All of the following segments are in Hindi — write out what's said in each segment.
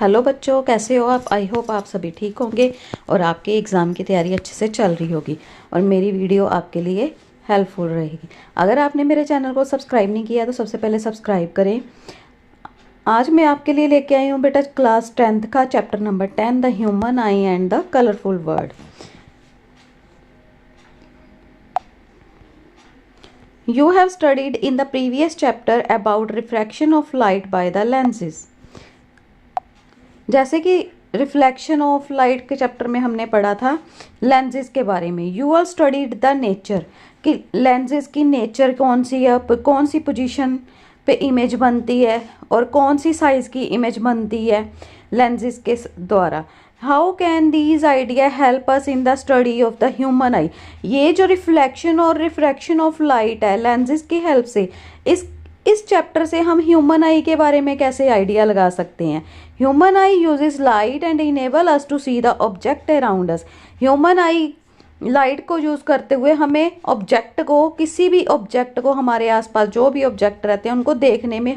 हेलो बच्चों, कैसे हो आप? आई होप आप सभी ठीक होंगे और आपके एग्ज़ाम की तैयारी अच्छे से चल रही होगी और मेरी वीडियो आपके लिए हेल्पफुल रहेगी। अगर आपने मेरे चैनल को सब्सक्राइब नहीं किया तो सबसे पहले सब्सक्राइब करें। आज मैं आपके लिए लेके आई हूँ बेटा क्लास 10th का chapter number 10, the human I and the colourful word. You have studied in the previous chapter about refraction of light by the lenses। जैसे कि रिफ्लेक्शन ऑफ लाइट के चैप्टर में हमने पढ़ा था लेंसेज के बारे में। You are studied the nature कि लेंसेज की नेचर कौन सी है, कौन सी पोजीशन पे इमेज बनती है और कौन सी साइज की इमेज बनती है लेंसेज के द्वारा। How can these idea help us in the study of the human आई। ये जो रिफ्लेक्शन और रिफ्रैक्शन ऑफ लाइट है लेंसेज की हेल्प से इस चैप्टर से हम ह्यूमन आई के बारे में कैसे आइडिया लगा सकते हैं। Human eye uses light and enable us to see the object around us. Human eye light को यूज करते हुए हमें ऑब्जेक्ट को, किसी भी ऑब्जेक्ट को, हमारे आसपास जो भी ऑब्जेक्ट रहते हैं उनको देखने में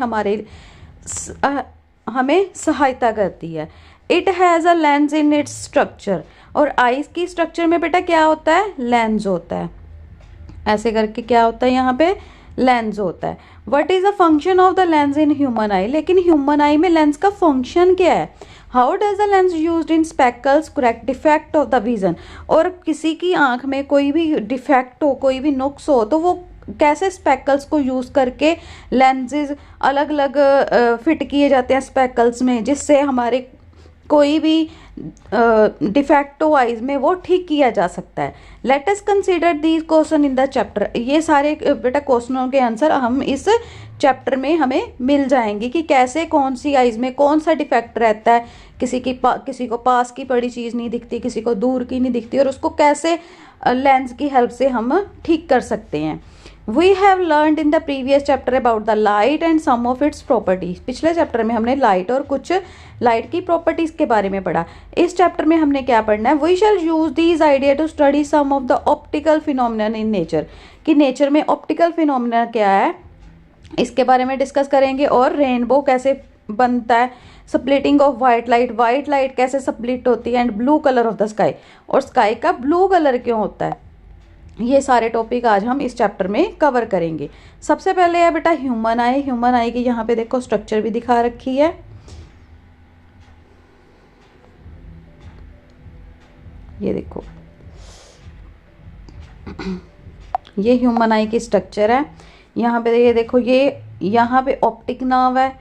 हमें सहायता करती है। It has a lens in its structure. और आईज की स्ट्रक्चर में बेटा क्या होता है? लेंस होता है। ऐसे करके क्या होता है यहाँ पे? लेंस होता है। What is the function of the lens in human आई। लेकिन ह्यूमन आई में लेंस का फंक्शन क्या है? How does the lens use in speckles correct defect of the vision. और किसी की आंख में कोई भी डिफेक्ट हो, कोई भी नुक्स हो, तो वो कैसे स्पेकल्स को यूज करके लेंसेज अलग अलग फिट किए जाते हैं स्पेकल्स में, जिससे हमारे कोई भी डिफेक्ट हो आइज में वो ठीक किया जा सकता है। Let us consider these question in the chapter. ये सारे बेटा क्वेश्चनों के आंसर हम इस चैप्टर में हमें मिल जाएंगे कि कैसे कौन सी आइज में कौन सा डिफेक्ट रहता है। किसी को पास की पड़ी चीज़ नहीं दिखती, किसी को दूर की नहीं दिखती, और उसको कैसे लेंस की हेल्प से हम ठीक कर सकते हैं। We have learned in the previous chapter about the light and some of its properties। पिछले चैप्टर में हमने लाइट और कुछ लाइट की प्रॉपर्टीज के बारे में पढ़ा। इस चैप्टर में हमने क्या पढ़ना है? We shall use these ideas to study some of the optical phenomena in nature। कि नेचर में ऑप्टिकल फिनोमिना क्या है इसके बारे में डिस्कस करेंगे। और रेनबो कैसे बनता है, स्प्लिटिंग ऑफ वाइट लाइट कैसे स्प्लिट होती है, and blue colour of the sky, और स्काई का ब्लू कलर क्यों होता है। ये सारे टॉपिक आज हम इस चैप्टर में कवर करेंगे। सबसे पहले है बेटा ह्यूमन आई। ह्यूमन आई की यहाँ पे देखो स्ट्रक्चर भी दिखा रखी है। ये देखो, ये ह्यूमन आई की स्ट्रक्चर है। यहाँ पे ये देखो, ये यहाँ पे ऑप्टिक नर्व है,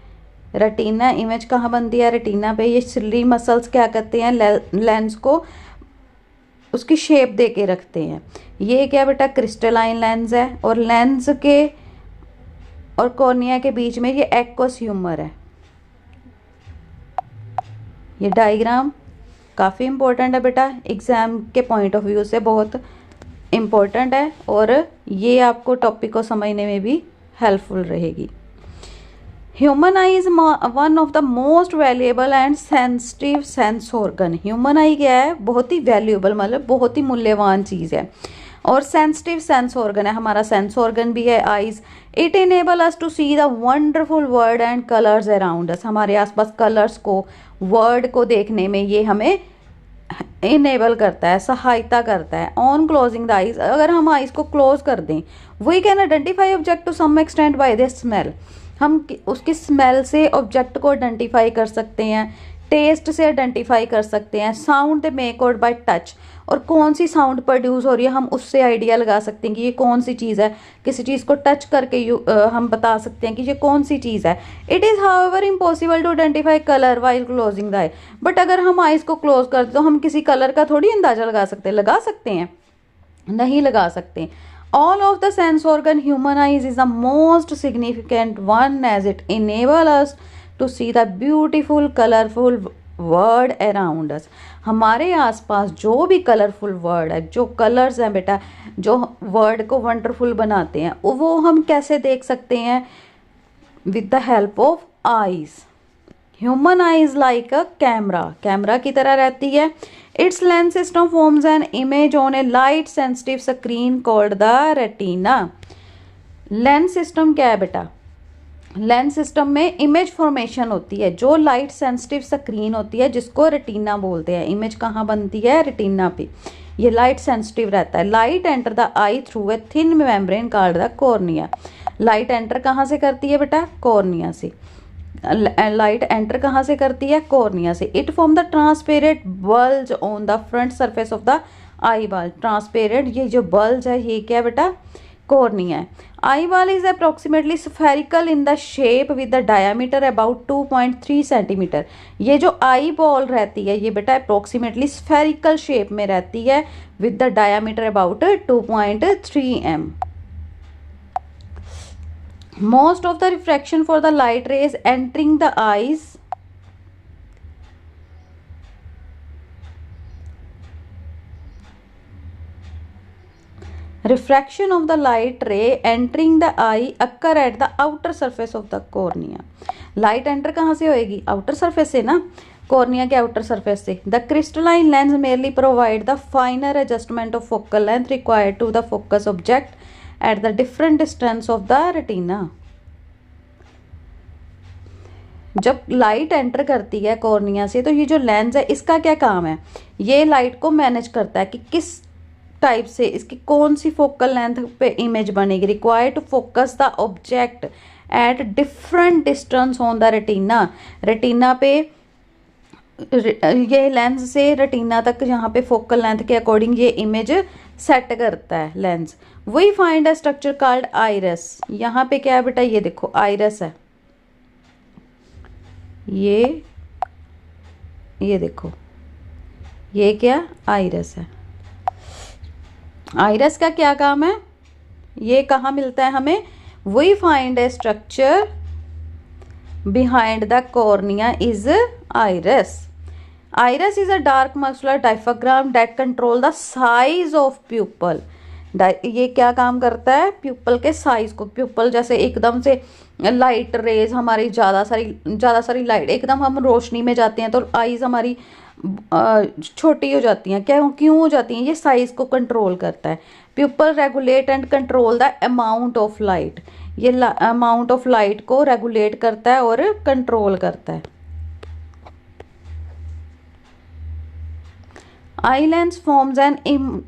रेटिना इमेज कहाँ बनती है? रेटिना पे। ये सिली मसल्स क्या करते हैं? लेंस को उसकी शेप दे के रखते हैं। ये क्या बेटा? क्रिस्टलाइन लेंस है। और लेंस के और कॉर्निया के बीच में ये एक्वस ह्यूमर है। ये डायग्राम काफ़ी इम्पोर्टेंट है बेटा, एग्जाम के पॉइंट ऑफ व्यू से बहुत इम्पोर्टेंट है और ये आपको टॉपिक को समझने में भी हेल्पफुल रहेगी। Human I is one of the most valuable and sensitive sense organ. Human आई क्या है? बहुत ही वैल्यूएबल, मतलब बहुत ही मूल्यवान चीज़ है और सेंसिटिव सेंस ऑर्गन है। हमारा सेंस ऑर्गन भी है eyes. It enable us to see the wonderful world and colours around us. हमारे आसपास कलर्स को, वर्ड को देखने में ये हमें इनेबल करता है, सहायता करता है। ऑन क्लोजिंग द आईज, अगर हम आईज को क्लोज कर दें, we can identify object to some extent by the smell. हम उसकी स्मेल से ऑब्जेक्ट को आइडेंटिफाई कर सकते हैं, टेस्ट से आइडेंटिफाई कर सकते हैं, sound they make out by touch, और कौन सी साउंड प्रोड्यूस हो रही है हम उससे आइडिया लगा सकते हैं कि ये कौन सी चीज़ है। किसी चीज़ को टच करके हम बता सकते हैं कि ये कौन सी चीज़ है। It is however impossible to identify colour while closing the eye. But अगर हम आइज को क्लोज कर दे तो हम किसी कलर का थोड़ी अंदाजा लगा सकते हैं? नहीं लगा सकते। All of the sense organ human eyes is the most significant one as it enable us to see the beautiful colorful world around us। हमारे आसपास जो भी कलरफुल वर्ड है, जो कलर्स हैं बेटा, जो वर्ड को वंडरफुल बनाते हैं, वो हम कैसे देख सकते हैं? With the help of eyes. Human I is like a camera की तरह रहती है। It's lens system forms an image on A light sensitive screen called the retina. Lens system क्या है बेटा? लेंस सिस्टम में इमेज फॉर्मेशन होती है, जो लाइट सेंसिटिव स्क्रीन होती है जिसको रेटिना बोलते हैं। इमेज कहाँ बनती है? रेटिना पे। ये लाइट सेंसिटिव रहता है। Light enter the I through a thin membrane called the cornea. Light enter कहाँ से करती है बेटा? कॉर्निया से। लाइट एंटर कहाँ से करती है? कॉर्निया से। It form the transparent bulge on the front surface of the eye ball. Transparent ये जो बल्ज है ये क्या बेटा? कॉर्निया है। Eye ball is approximately spherical in the shape with the diameter about 2.3 centimetre. ये जो आई बॉल रहती है ये बेटा अप्रोक्सीमेटली स्फेरिकल शेप में रहती है with the diameter about 2.3 m. Most of the refraction for the light rays entering the eyes refraction of the light ray entering the eye occur at the outer surface of the cornea. Light enter कहाँ से होएगी? आउटर सरफेस से ना, कॉर्निया के आउटर सरफेस से। The crystalline lens merely provide the finer adjustment of focal length required to the focus object at the different distance of the retina. जब लाइट एंटर करती है कॉर्निया से तो ये जो लेंस है इसका क्या काम है? ये लाइट को मैनेज करता है कि किस टाइप से, इसकी कौन सी फोकल लेंथ पे इमेज बनेगी। Required to focus the object at different distance on the retina. Retina पे ये लेंस से रेटिना तक यहाँ पे फोकल लेंथ के अकॉर्डिंग ये इमेज सेट करता है lens. We find a structure called iris. यहाँ पे क्या है बेटा? ये देखो आइरस है, ये देखो ये क्या? आइरस है। आइरस का क्या काम है? ये कहाँ मिलता है हमें? We find a structure behind the cornea is iris. Iris is a dark muscular diaphragm that control the size of pupil. ये क्या काम करता है? प्यूपल के साइज को। प्यूपल जैसे एकदम से लाइट रेज हमारी ज़्यादा सारी लाइट, एकदम हम रोशनी में जाते हैं तो आईज हमारी छोटी हो जाती हैं। क्यों हो जाती हैं? ये साइज को कंट्रोल करता है। Pupil regulate and control the amount of light. ये अमाउंट ऑफ लाइट को रेगुलेट करता है और कंट्रोल करता है। Eye lens forms an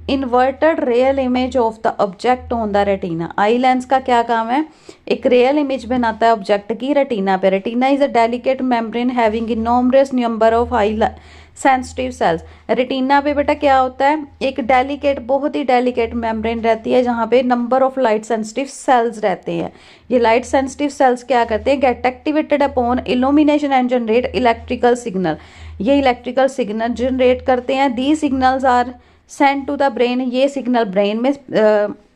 inverted real image of the object on the retina. Eye lens का क्या काम है? एक रियल इमेज बनाता है ऑब्जेक्ट की रेटिना पे। Retina is a delicate membrane having enormous number of high sensitive cells. Retina पे बेटा क्या होता है? एक डेलिकेट, बहुत ही डेलिकेट मेम्ब्रेन रहती है जहाँ पे number of light sensitive cells रहते हैं। ये लाइट सेंसिटिव सेल्स क्या करते हैं? Get activated upon illumination and generate electrical signal. ये इलेक्ट्रिकल सिग्नल जनरेट करते हैं। The signals are send to the brain. ये सिग्नल ब्रेन में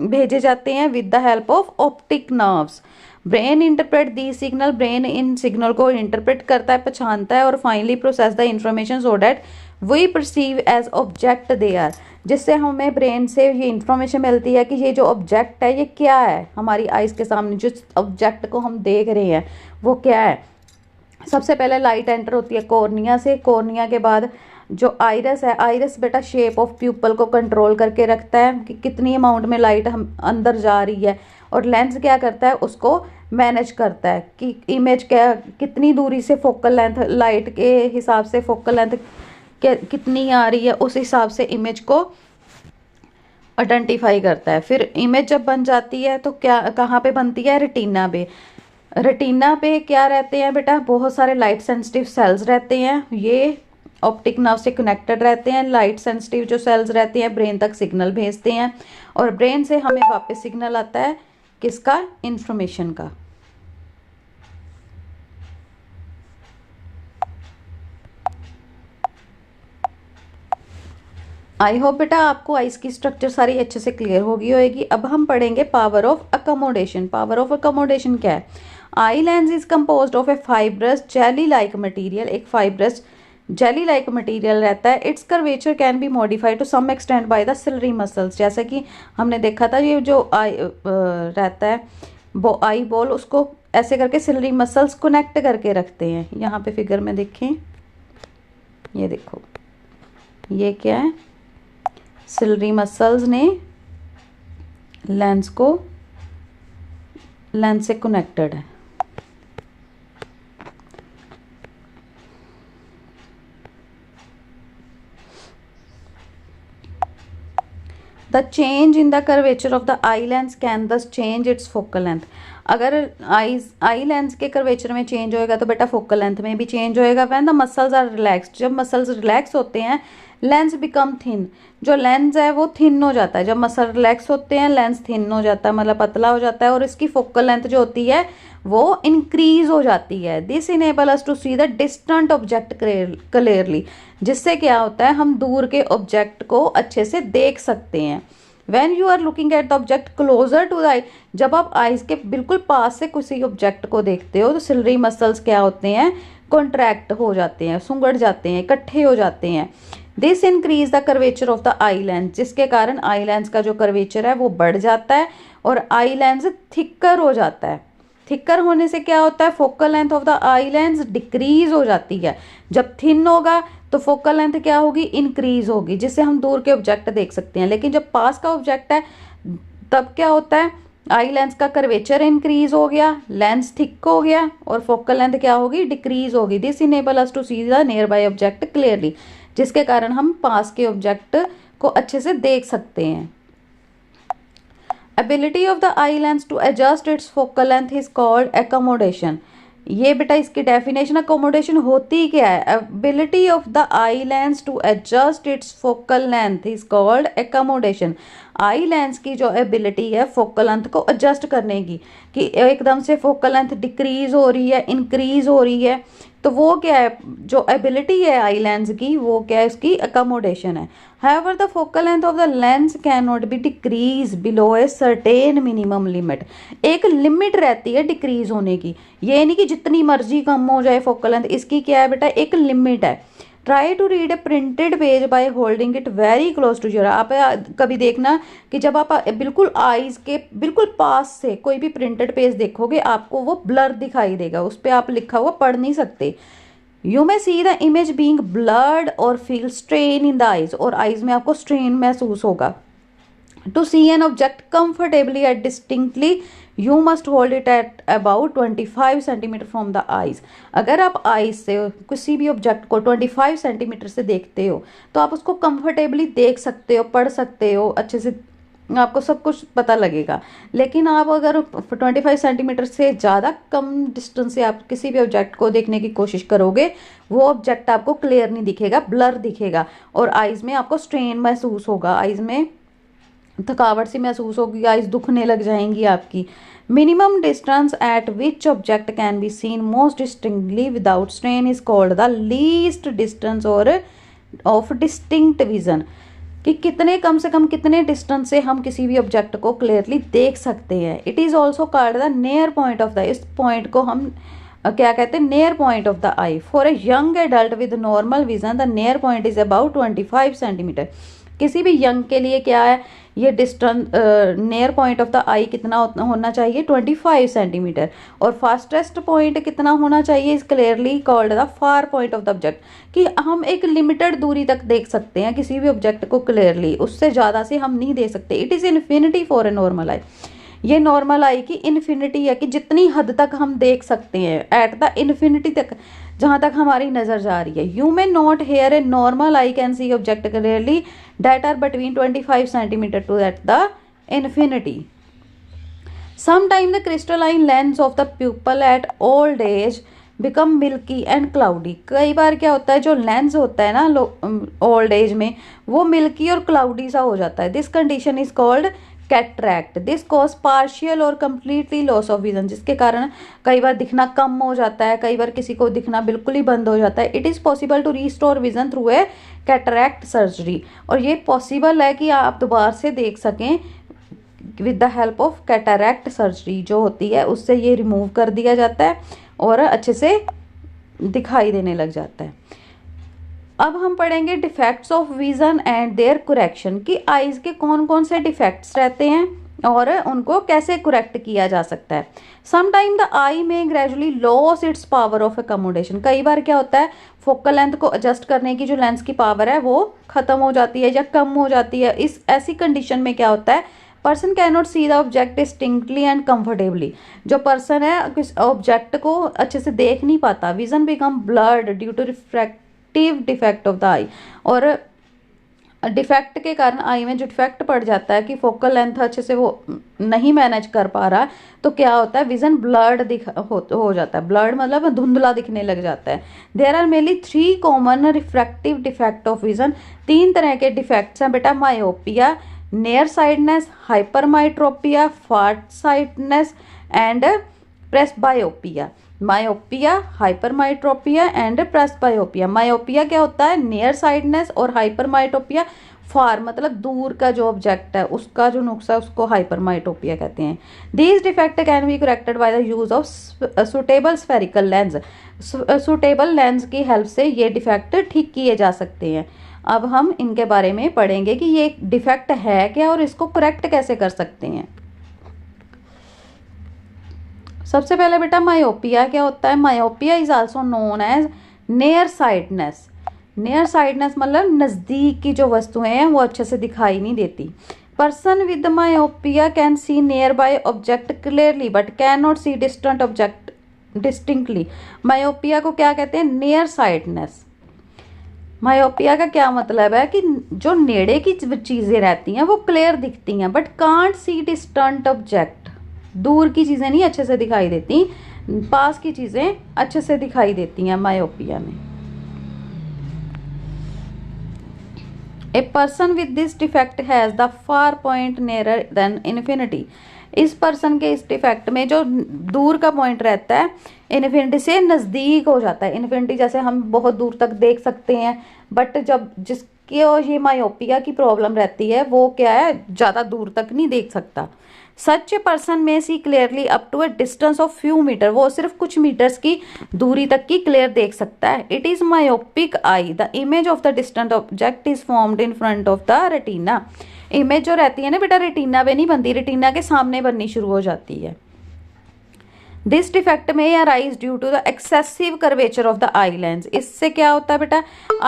भेजे जाते हैं with the help of optic nerves. Brain interpret the signal. Brain इन सिग्नल को इंटरप्रेट करता है, पहचानता है और finally process the information so that we perceive as object they are. जिससे हमें ब्रेन से ये इंफॉर्मेशन मिलती है कि ये जो ऑब्जेक्ट है ये क्या है। हमारी आइज़ के सामने जो ऑब्जेक्ट को हम देख रहे हैं वो क्या है। सबसे पहले लाइट एंटर होती है कॉर्निया से। कॉर्निया के बाद जो आइरस है, आइरस बेटा शेप ऑफ प्यूपल को कंट्रोल करके रखता है कि कितनी अमाउंट में लाइट हम अंदर जा रही है। और लेंस क्या करता है? उसको मैनेज करता है कि इमेज क्या, कितनी दूरी से फोकल लेंथ, लाइट के हिसाब से फोकल लेंथ कितनी आ रही है, उस हिसाब से इमेज को आइडेंटिफाई करता है। फिर इमेज जब बन जाती है तो क्या, कहाँ पे बनती है? रेटिना पे। रेटिना पे क्या रहते हैं बेटा? बहुत सारे लाइट सेंसिटिव सेल्स रहते हैं। ये ऑप्टिक नर्व से कनेक्टेड रहते हैं। लाइट सेंसिटिव जो सेल्स रहते हैं ब्रेन तक सिग्नल भेजते हैं और ब्रेन से हमें वापस सिग्नल आता है किसका? इंफॉर्मेशन का। आई होप बेटा आपको आइस की स्ट्रक्चर सारी अच्छे से क्लियर होगी। अब हम पढ़ेंगे power of accommodation. Power of accommodation क्या है? Eye lens is composed of a fibrous jelly like material. एक फाइब्रस जेली लाइक मटेरियल रहता है। Its curvature can be modified to some extent by the ciliary muscles. जैसा कि हमने देखा था ये जो आई रहता है आई बॉल, उसको ऐसे करके सिलरी मसल्स कनेक्ट करके रखते हैं। यहाँ पे फिगर में देखें, ये देखो ये क्या है? सिलरी मसल्स ने लेंस से कनेक्टेड है। The change in the curvature of the eye lens can thus change its focal length. अगर आई लेंस के कर्वेचर में चेंज होएगा तो बेटा फोकल लेंथ में भी चेंज होएगा। When the muscles are relaxed, जब मसल्स रिलैक्स होते हैं लेंस बिकम थिन, जो लेंस है वो थिन हो जाता है। जब मसल रिलैक्स होते हैं लेंस थिन हो जाता है, मतलब पतला हो जाता है, और इसकी फोकल लेंथ जो होती है वो इंक्रीज हो जाती है। This enable us to see the distant object clearly, जिससे क्या होता है हम दूर के ऑब्जेक्ट को अच्छे से देख सकते हैं। When you are looking at the object closer to the eye, जब आप आईज के बिल्कुल पास से किसी ऑब्जेक्ट को देखते हो तो सिलरी मसल्स क्या होते हैं, कॉन्ट्रैक्ट हो जाते हैं, सुंगड़ जाते हैं, इकट्ठे हो जाते हैं। This increase the curvature of the eye lens, जिसके कारण आई लेंस का जो कर्वेचर है वो बढ़ जाता है और आई लेंस थिकर हो जाता है। थिकर होने से क्या होता है, focal length of the eye lens decrease हो जाती है। जब थिन होगा तो फोकल लेंथ क्या होगी, इंक्रीज होगी, जिससे हम दूर के ऑब्जेक्ट देख सकते हैं। लेकिन जब पास का ऑब्जेक्ट है तब क्या होता है, आई लेंस का कर्वेचर इंक्रीज हो गया, लेंस थिक हो गया और फोकल लेंथ क्या होगी, डिक्रीज होगी। This enable us to see the near bye object clearly, जिसके कारण हम पास के ऑब्जेक्ट को अच्छे से देख सकते हैं। Ability of the eye lens to adjust its focal length is called accommodation। ये बेटा इसकी डेफिनेशन, अकोमोडेशन होती क्या है, ability of the eye lens to adjust its focal length is called accommodation. Eye lens की जो एबिलिटी है फोकल लेंथ को एडजस्ट करने की, कि एकदम से फोकल लेंथ डिक्रीज हो रही है, इंक्रीज हो रही है, तो वो क्या है, जो एबिलिटी है आई लेंस की वो क्या है, उसकी अकोमोडेशन है। However, the focal length of the lens cannot be decreased below a certain minimum limit। एक लिमिट रहती है डिक्रीज होने की, ये नहीं कि जितनी मर्जी कम हो जाए फोकल लेंथ, इसकी क्या है बेटा, एक लिमिट है। Try to read a printed page by holding it very close to your. आप कभी देखना कि जब आप बिल्कुल आईज के बिल्कुल पास से कोई भी प्रिंटेड पेज देखोगे आपको वो ब्लर दिखाई देगा, उस पर आप लिखा हुआ पढ़ नहीं सकते। You may see the image being blurred और feel strain in the eyes, और आईज में आपको स्ट्रेन महसूस होगा। To see an object comfortably at distinctly you must hold it at about 25 centimetre from the eyes. अगर आप आईज से किसी भी ऑब्जेक्ट को 25 सेंटीमीटर से देखते हो तो आप उसको कंफर्टेबली देख सकते हो, पढ़ सकते हो, अच्छे से आपको सब कुछ पता लगेगा। लेकिन आप अगर 25 सेंटीमीटर से ज़्यादा कम डिस्टेंस से आप किसी भी ऑब्जेक्ट को देखने की कोशिश करोगे वो ऑब्जेक्ट आपको क्लियर नहीं दिखेगा, ब्लर दिखेगा, और आइज़ में आपको स्ट्रेन महसूस होगा, आइज़ में थकावट सी महसूस होगी, आइज़ दुखने लग जाएंगी आपकी। Minimum distance eight which object can be seen most distinctly without strain is called the least distance और ऑफ डिस्टिंक्ट विजन, कि कितने कम से कम कितने डिस्टेंस से हम किसी भी ऑब्जेक्ट को क्लियरली देख सकते हैं। It is also called the near point of the, इस पॉइंट को हम क्या कहते हैं, near point of the eye. For a young adult with normal vision the near point is about 25 centimetre. किसी भी यंग के लिए क्या है, ये distance near point of the eye कितना होना चाहिए, 25 सेंटीमीटर, और फास्टेस्ट पॉइंट कितना होना चाहिए, is clearly called the far point of the object, कि हम एक लिमिटेड दूरी तक देख सकते हैं किसी भी ऑब्जेक्ट को क्लियरली, उससे ज़्यादा से हम नहीं देख सकते। It is infinity for a normal eye. ये नॉर्मल आई की इन्फिनिटी है कि जितनी हद तक हम देख सकते हैं, एट द इन्फिनिटी तक, जहाँ तक हमारी नज़र जा रही है। You may not hear a normal eye can see object clearly that are between 25 centimetre to that the infinity. Sometime the crystalline lens of the pupil at old age become milky and cloudy। कई बार क्या होता है, जो लेंस होता है ना ओल्ड एज में, वो मिल्की और क्लाउडी सा हो जाता है। This condition is called cataract. This cause partial और कम्प्लीटली लॉस ऑफ विजन, जिसके कारण कई बार दिखना कम हो जाता है, कई बार किसी को दिखना बिल्कुल ही बंद हो जाता है। It is possible to restore vision through a cataract surgery, और ये पॉसिबल है कि आप दोबारा से देख सकें with the help of cataract surgery, जो होती है उससे ये रिमूव कर दिया जाता है और अच्छे से दिखाई देने लग जाता है। अब हम पढ़ेंगे defects of vision and their correction, कि आईज के कौन कौन से डिफेक्ट्स रहते हैं और उनको कैसे करेक्ट किया जा सकता है। समटाइम द आई में gradually loss it's power of accommodation. कई बार क्या होता है, फोकल लेंथ को एडजस्ट करने की जो लेंस की पावर है वो खत्म हो जाती है या कम हो जाती है। इस ऐसी कंडीशन में क्या होता है, person can not see the object distinctly and comfortably. जो पर्सन है किस ऑब्जेक्ट को अच्छे से देख नहीं पाता। Vision become blurred due to refractive defect of the eye, और डिफेक्ट के कारण आई में जो डिफेक्ट पड़ जाता है कि फोकल लेंथ अच्छे से वो नहीं मैनेज कर पा रहा, तो क्या होता है, विजन ब्लर्ड हो जाता है। ब्लर्ड मतलब धुंधला दिखने लग जाता है। There are mainly 3 common refractive defect of vision. 3 तरह के डिफेक्ट्स हैं बेटा, myopia, near sightedness, hypermetropia, far sightedness and presbyopia. Myopia, hypermetropia and presbyopia. Myopia क्या होता है, नियर साइडनेस, और हाइपरमाइट्रोपिया फार मतलब दूर का जो ऑब्जेक्ट है उसका जो नुक्सा है उसको हाइपरमाइट्रोपिया कहते हैं। These defect can be corrected by the use of suitable spherical lens. Suitable lens की हेल्प से ये डिफेक्ट ठीक किए जा सकते हैं। अब हम इनके बारे में पढ़ेंगे कि ये डिफेक्ट है क्या और इसको करेक्ट कैसे कर सकते हैं। सबसे पहले बेटा मायोपिया क्या होता है। Myopia is also known as near sightedness. Near sightedness मतलब नज़दीक की जो वस्तुएं हैं वो अच्छे से दिखाई नहीं देती। Person with myopia can see near by object clearly but can not C distant object distinctly. Myopia को क्या कहते हैं, नियर साइडनेस। मायोपिया का क्या मतलब है कि जो नेड़े की चीज़ें रहती हैं वो क्लियर दिखती हैं but can't C distant object. दूर की चीज़ें नहीं अच्छे से दिखाई देती, पास की चीज़ें अच्छे से दिखाई देती हैं मायोपिया में। A person with this defect has the far point nearer then infinity. इस पर्सन के इस डिफेक्ट में जो दूर का पॉइंट रहता है इन्फिनिटी से नज़दीक हो जाता है। इन्फिनिटी जैसे हम बहुत दूर तक देख सकते हैं, बट जब जिसकी ये मायोपिया की प्रॉब्लम रहती है वो क्या है, ज़्यादा दूर तक नहीं देख सकता। सच a person may see clearly up to a distance of few metre. वो सिर्फ कुछ मीटर्स की दूरी तक की क्लियर देख सकता है। It is myopic eye. The image of the distant object is formed in front of the retina. Image जो रहती है ना बेटा रेटिना पे नहीं बनती, रेटिना के सामने बननी शुरू हो जाती है। दिस डिफेक्ट में arise due to the excessive curvature of the eye lens. इससे क्या होता है बेटा,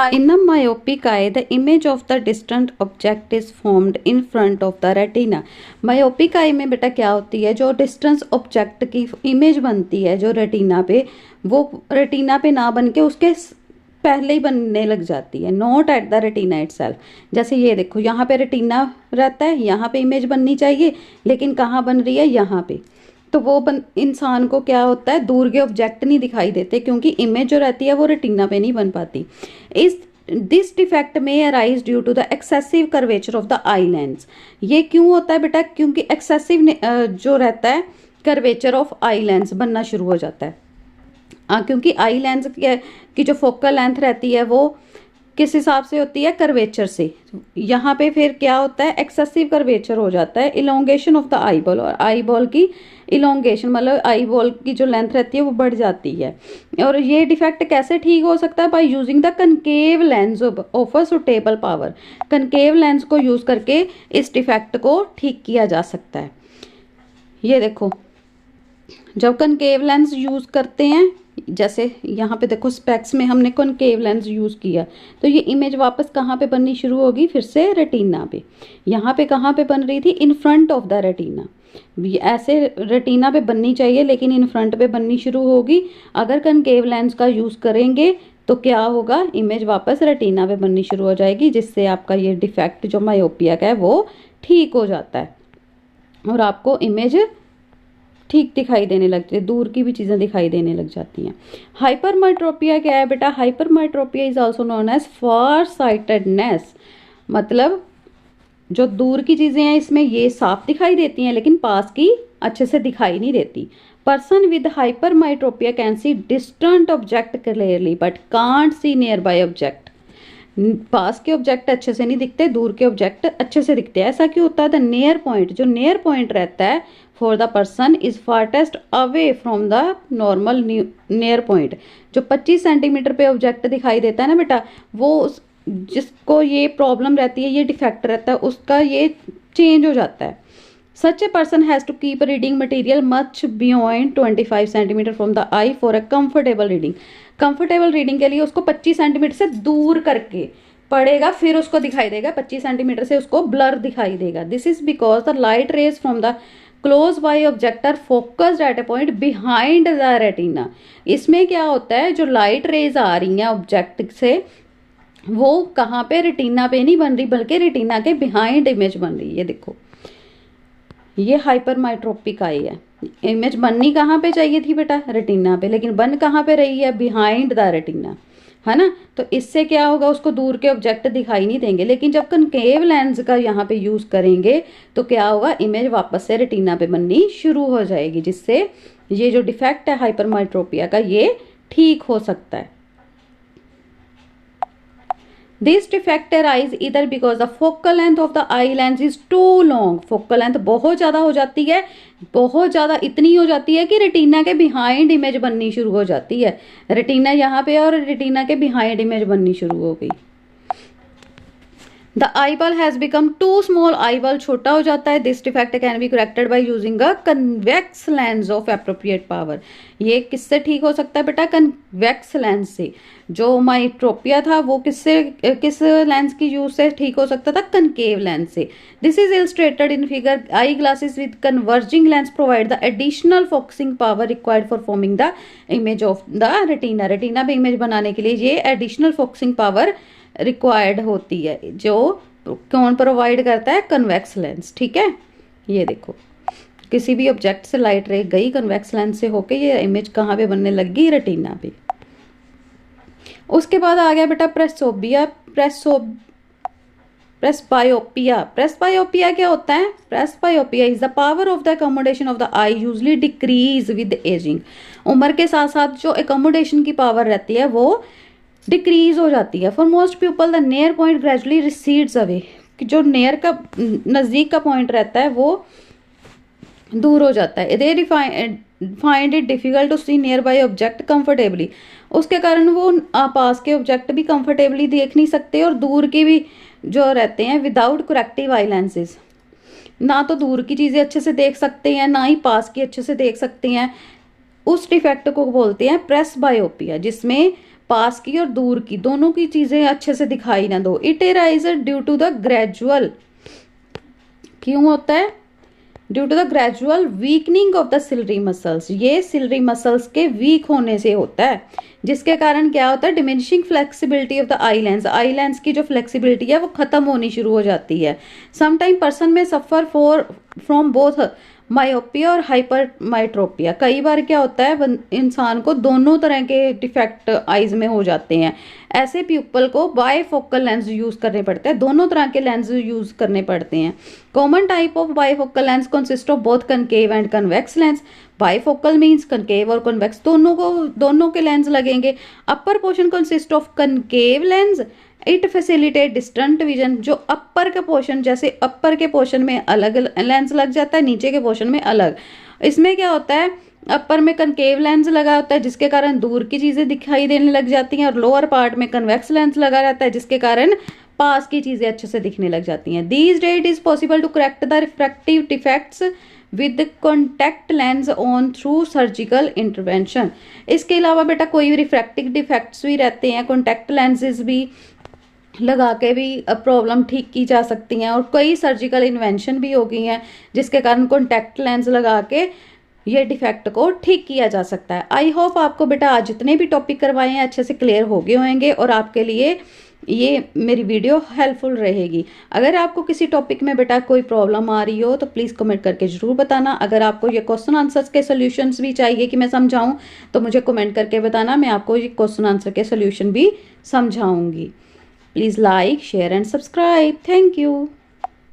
in myopic eye the image of the distant object is formed in front of the retina. Myopic eye में बेटा क्या होती है, जो डिस्टेंस ऑब्जेक्ट की इमेज बनती है जो रेटिना पे, वो रेटिना पे ना बन के उसके पहले ही बनने लग जाती है, not at the retina itself. जैसे ये देखो यहाँ पे रेटिना रहता है, यहाँ पे इमेज बननी चाहिए, लेकिन कहाँ बन रही है, यहाँ पे। तो वो इंसान को क्या होता है, दूर के ऑब्जेक्ट नहीं दिखाई देते क्योंकि इमेज जो रहती है वो रेटिना पे नहीं बन पाती। दिस डिफेक्ट में arise due to the excessive curvature of the eye lens. ये क्यों होता है बेटा, क्योंकि एक्सेसिव जो रहता है कर्वेचर ऑफ आई लेंस बनना शुरू हो जाता है। क्योंकि आई लेंस की जो फोकल लेंथ रहती है वो किस हिसाब से होती है, कर्वेचर से। यहाँ पे फिर क्या होता है, एक्सेसिव कर्वेचर हो जाता है, elongation of the eye ball. और आई बॉल की इलोंगेशन मतलब आई बॉल की जो लेंथ रहती है वो बढ़ जाती है। और ये डिफेक्ट कैसे ठीक हो सकता है, by using the concave lens of a suitable power. Concave lens को यूज करके इस डिफेक्ट को ठीक किया जा सकता है। ये देखो जब कनकेव लेंस यूज करते हैं, जैसे यहाँ पे देखो स्पेक्स में हमने कॉनकेव लेंस यूज़ किया, तो ये इमेज वापस कहाँ पे बननी शुरू होगी, फिर से रेटिना पे। यहाँ पे कहाँ पे बन रही थी, इन फ्रंट ऑफ द रेटिना। ऐसे रेटिना पे बननी चाहिए लेकिन इन फ्रंट पे बननी शुरू होगी। अगर कॉनकेव लेंस का यूज़ करेंगे तो क्या होगा, इमेज वापस रेटिना पे बननी शुरू हो जाएगी, जिससे आपका ये डिफेक्ट जो मायोपिया का है वो ठीक हो जाता है और आपको इमेज ठीक दिखाई देने लगती है, दूर की भी चीज़ें दिखाई देने लग जाती हैं। हाइपरमाइट्रोपिया क्या है बेटा, hypermetropia is also known as far sightedness. मतलब जो दूर की चीज़ें हैं इसमें ये साफ दिखाई देती हैं लेकिन पास की अच्छे से दिखाई नहीं देती। Person with hypermetropia can see distant object clearly but can't see near by object. पास के ऑब्जेक्ट अच्छे से नहीं दिखते, दूर के ऑब्जेक्ट अच्छे से दिखते हैं। ऐसा क्यों होता है, द नियर पॉइंट, जो नियर पॉइंट रहता है for the person is farthest away from the normal near point. जो 25 सेंटीमीटर पे ऑब्जेक्ट दिखाई देता है ना बेटा, वो जिसको ये प्रॉब्लम रहती है, ये डिफेक्ट रहता है, उसका ये चेंज हो जाता है। Such a person has to keep reading material much beyond 25 centimetre from the eye for a comfortable reading। comfortable reading के लिए उसको 25 सेंटीमीटर से दूर करके पढ़ेगा, फिर उसको दिखाई देगा। 25 सेंटीमीटर से उसको ब्लर दिखाई देगा। This is because the light rays from the close by object are focused at a point behind the retina। इसमें क्या होता है, जो लाइट रेज आ रही हैं ऑब्जेक्ट से वो कहाँ पे, रेटिना पे नहीं बन रही बल्कि रेटिना के बिहाइंड इमेज बन रही है। देखो ये हाइपरमाइट्रोपिक आई है, इमेज बननी कहाँ पे चाहिए थी बेटा, रेटिना पे, लेकिन बन कहाँ पे रही है, बिहाइंड द रेटिना, है ना। तो इससे क्या होगा, उसको दूर के ऑब्जेक्ट दिखाई नहीं देंगे। लेकिन जब कनकेव लेंस का यहाँ पे यूज करेंगे तो क्या होगा, इमेज वापस से रेटिना पे बननी शुरू हो जाएगी, जिससे ये जो डिफेक्ट है हाइपरमाइट्रोपिया का ये ठीक हो सकता है। This defect arise either because the focal length of the eye lens is too long, focal length बहुत ज़्यादा हो जाती है, बहुत ज़्यादा इतनी हो जाती है कि रेटिना के बिहाइंड इमेज बननी शुरू हो जाती है। रेटिना यहाँ पे और रेटिना के बिहाइंड इमेज बननी शुरू हो गई। The eyeball has become too small, eyeball छोटा हो जाता है। This defect can be corrected by using a convex lens of appropriate power. ये किससे ठीक हो सकता है बेटा, कन्वेक्स लेंस से। जो माइट्रोपिया था वो किस लेंस की यूज से ठीक हो सकता था, कनकेव लेंस से। This is illustrated in figure. Eye glasses with converging lens provide the additional focusing power required for forming the image of the retina. Retina पे इमेज बनाने के लिए ये एडिशनल फोकसिंग पावर रिक्वायर्ड होती है, जो कौन प्रोवाइड करता है, कन्वेक्स लेंस। ठीक है, ये देखो किसी भी ऑब्जेक्ट से लाइट रे गई कन्वेक्स लेंस से होके, ये इमेज कहाँ पे बनने लगी, रेटिना पे। उसके बाद आ गया बेटा प्रेसोबिया, प्रेसबायोपिया। प्रेसबायोपिया क्या होता है, presbyopia is the power of the accommodation of the I usually decrease with ageing. उम्र के साथ साथ जो एकोमोडेशन की पावर रहती है वो डिक्रीज हो जाती है। For most people the near point gradually recedes away, जो नियर का नजदीक का पॉइंट रहता है वो दूर हो जाता है। They find it difficult to see near by object comfortably, उसके कारण वो पास के ऑब्जेक्ट भी कंफर्टेबली देख नहीं सकते, और दूर के भी जो रहते हैं विदाउट करेक्टिव आई लेंसेज, ना तो दूर की चीजें अच्छे से देख सकते हैं ना ही पास की अच्छे से देख सकते हैं। उस डिफेक्ट को बोलते हैं प्रेसबायोपिया, जिसमें पास की और दूर की दोनों की चीजें अच्छे से दिखाई ना दो। It arise due to the gradual, क्यों होता है, due to the gradual weakening of the ciliary muscles. ये सिलरी मसल्स के वीक होने से होता है, जिसके कारण क्या होता है, diminishing flexibility of the eye lens. Eye lens की जो फ्लेक्सिबिलिटी है वो खत्म होनी शुरू हो जाती है। समटाइम पर्सन में सफर फ्रॉम बोथ मायोपिया और हाइपरमाइट्रोपिया। कई बार क्या होता है, इंसान को दोनों तरह के डिफेक्ट आईज में हो जाते हैं। ऐसे पीपल को बायफोकल लेंस यूज करने पड़ते हैं, दोनों तरह के लेंस यूज करने पड़ते हैं। Common type of bifocal lens consist of both concave and convex lens. Bifocal means concave और कन्वेक्स दोनों के लेंस लगेंगे। Upper portion consist of concave lens, it facilitate distant vision. जो अपर का पोर्शन, जैसे अपर के पोर्शन में अलग लेंस लग जाता है, नीचे के पोर्शन में अलग। इसमें क्या होता है, अपर में कनकेव लेंस लगा होता है जिसके कारण दूर की चीजें दिखाई देने लग जाती हैं, और लोअर पार्ट में कन्वेक्स लेंस लगा रहता है जिसके कारण पास की चीजें अच्छे से दिखने लग जाती हैं। These days it is possible to correct the refractive defects with contact lens on through surgical intervention. इसके अलावा बेटा कोई रिफ्रैक्टिव डिफेक्ट्स भी रहते हैं, कॉन्टैक्ट लेंसेज भी लगा के भी प्रॉब्लम ठीक की जा सकती हैं, और कई सर्जिकल इन्वेंशन भी हो गई हैं जिसके कारण कॉन्टैक्ट लेंस लगा के ये डिफेक्ट को ठीक किया जा सकता है। आई होप आपको बेटा आज जितने भी टॉपिक करवाए हैं अच्छे से क्लियर हो गए होंगे और आपके लिए ये मेरी वीडियो हेल्पफुल रहेगी। अगर आपको किसी टॉपिक में बेटा कोई प्रॉब्लम आ रही हो तो प्लीज़ कमेंट करके ज़रूर बताना। अगर आपको ये क्वेश्चन आंसर्स के सोल्यूशंस भी चाहिए कि मैं समझाऊं तो मुझे कमेंट करके बताना, मैं आपको ये क्वेश्चन आंसर के सोल्यूशन भी समझाऊंगी। Please like, share and subscribe. Thank you.